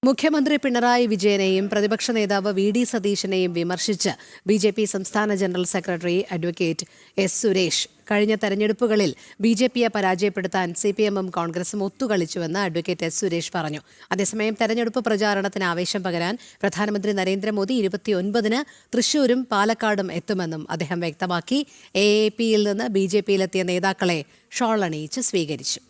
മുഖ്യമന്ത്രി പിണറായി വിജയനെയും പ്രതിപക്ഷ നേതാവ് വി.ഡി. സതീശനെയും വിമർശിച്ച് ബി.ജെ.പി സംസ്ഥാന general secretary advocate S. Suresh കഴിഞ്ഞ തെരഞ്ഞെടുപ്പുകളിൽ ബി.ജെ.പിയെ പരാജയപ്പെടുത്താൻ സിപിഎമ്മും കോൺഗ്രസും ഒത്തുകളിച്ചുവെന്ന് അഡ്വക്കേറ്റ് എസ്. സുരേഷ് പറഞ്ഞു. അതേസമയം തെരഞ്ഞെടുപ്പ് പ്രചാരണത്തിന് ആവേശം പകരാൻ പ്രധാനമന്ത്രി നരേന്ദ്രമോദി 29-ന് തൃശൂരും പാലക്കാടും എത്തുമെന്നും അദ്ദേഹം വ്യക്തമാക്കി. എ.എ.പിയിൽ നിന്ന് ബി.ജെ.പിയിലെത്തിയ നേതാക്കളെ ഷോൾ അണിയിച്ച് സ്വീകരിച്ചു.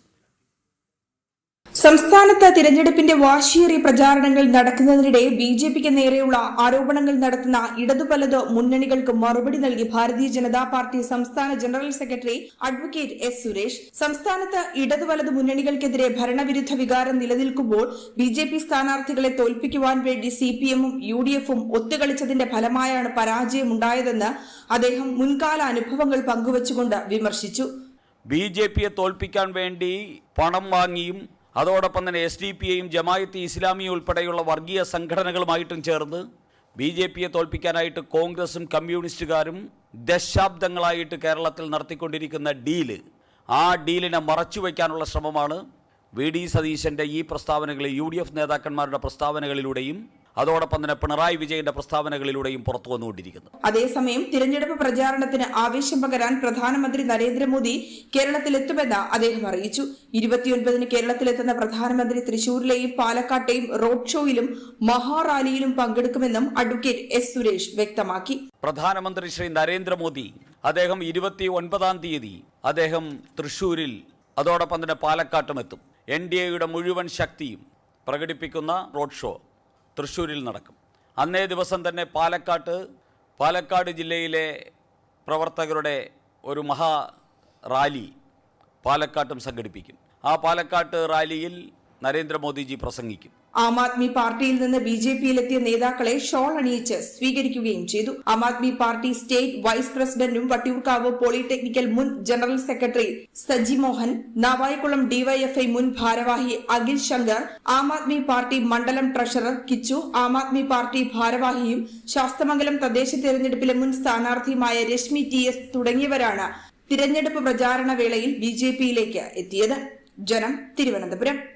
സംസ്ഥാനത്ത് തിരഞ്ഞെടുപ്പിന്റെ വാശിയേറിയ പ്രചാരണങ്ങൾ നടക്കുന്നതിനിടെ ബി.ജെ.പിക്ക് നേരെയുള്ള ആരോപണങ്ങൾ നടത്തുന്ന ഇടതുപലത് മുന്നണികൾക്ക് മറുപടി നൽകി ഭാരതീയ ജനതാ പാർട്ടി സംസ്ഥാന general secretary advocate S. Suresh സംസ്ഥാനത്ത് ഇടതുവലത് മുന്നണികൾക്കെതിരെ ഭരണവിരുദ്ധ വികാരം നിലനിൽക്കുമ്പോൾ ബി.ജെ.പി സ്ഥാനാർത്ഥികളെ തോൽപ്പിക്കുവാൻ വേണ്ടി സിപിഎമ്മും യു.ഡി.എഫും ഒത്തുകളിച്ചതിന്റെ ഫലമായാണ് പരാജയമുണ്ടായതെന്ന് അദ്ദേഹം മുൻകാല അനുഭവങ്ങൾ പങ്കുവച്ചുകൊണ്ട് വിമർശിച്ചു. ബി.ജെ.പിയെ തോൽപ്പിക്കാൻ വേണ്ടി പണം വാങ്ങിയും അതോടൊപ്പം തന്നെ SDP-യും ജമായത്ത് ഇസ്ലാമിയും ഉൾപ്പെടെയുള്ള വർഗീയ സംഘടനകളുമായിട്ടും ചേർന്ന് ബി.ജെ.പിയെ തോൽപ്പിക്കാനായിട്ട് കോൺഗ്രസും കമ്മ്യൂണിസ്റ്റുകാരും ദശാബ്ദങ്ങളായിട്ട് കേരളത്തിൽ നടത്തിക്കൊണ്ടിരിക്കുന്ന ഡീല്, ആ ഡീലിനെ മറച്ചുവെക്കാനുള്ള ശ്രമമാണ് വി.ഡി. സതീശൻ്റെ ഈ പ്രസ്താവനകളിൽ UDF നേതാക്കന്മാരുടെ പ്രസ്താവനകളിലൂടെയും അതോടൊപ്പം തന്നെ പിണറായി വിജയന്റെ പ്രസ്താവനകളിലൂടെയും പുറത്തു വന്നുകൊണ്ടിരിക്കുന്നു. അതേസമയം തിരഞ്ഞെടുപ്പ് പ്രചാരണത്തിന് ആവേശം പകരാൻ പ്രധാനമന്ത്രി നരേന്ദ്രമോദി കേരളത്തിലെത്തുമെന്ന് അദ്ദേഹം അറിയിച്ചു. 29-ന് കേരളത്തിലെത്തുന്ന പ്രധാനമന്ത്രി തൃശൂരിലെയും പാലക്കാട്ടെയും റോഡ് ഷോയിലും മഹാറാലിയിലും പങ്കെടുക്കുമെന്നും അഡ്വക്കേറ്റ് എസ്. സുരേഷ് വ്യക്തമാക്കി. പ്രധാനമന്ത്രി ശ്രീ നരേന്ദ്രമോദി അദ്ദേഹം 29-ാം തീയതി അദ്ദേഹം തൃശൂരിൽ അതോടൊപ്പം തന്നെ പാലക്കാട്ടും എത്തും. NDAയുടെ മുഴുവൻ ശക്തിയും പ്രകടിപ്പിക്കുന്ന റോഡ് ഷോ തൃശ്ശൂരിൽ നടക്കും. അന്നേ ദിവസം തന്നെ പാലക്കാട് ജില്ലയിലെ പ്രവർത്തകരുടെ ഒരു മഹാ റാലി പാലക്കാട്ടും സംഘടിപ്പിക്കും. ആ പാലക്കാട്ട് റാലിയിൽ നരേന്ദ്രമോദിജി പ്രസംഗിക്കും. ആം ആദ്മി പാർട്ടിയിൽ നിന്ന് ബി.ജെ.പിയിലെത്തിയ നേതാക്കളെ ഷോൾ അണിയിച്ച് സ്വീകരിക്കുകയും ചെയ്തു. Aam Aadmi Party state vice പ്രസിഡന്റും വട്ടിയൂർക്കാവ് പോളിടെക്നിക്കൽ മുൻ general secretary Saji Mohan, Navaikulam DYFI മുൻ ഭാരവാഹി അഖിൽ ശങ്കർ, ആം ആദ്മി പാർട്ടി മണ്ഡലം ട്രഷറർ കിച്ചു, ആം ആദ്മി പാർട്ടി ഭാരവാഹിയും ശാസ്തമംഗലം തദ്ദേശ തെരഞ്ഞെടുപ്പിലെ മുൻ സ്ഥാനാർത്ഥിയുമായ രശ്മി TS തുടങ്ങിയവരാണ് തിരഞ്ഞെടുപ്പ് പ്രചാരണ വേളയിൽ ബി.ജെ.പിയിലേക്ക് എത്തിയത്. ജനം, തിരുവനന്തപുരം.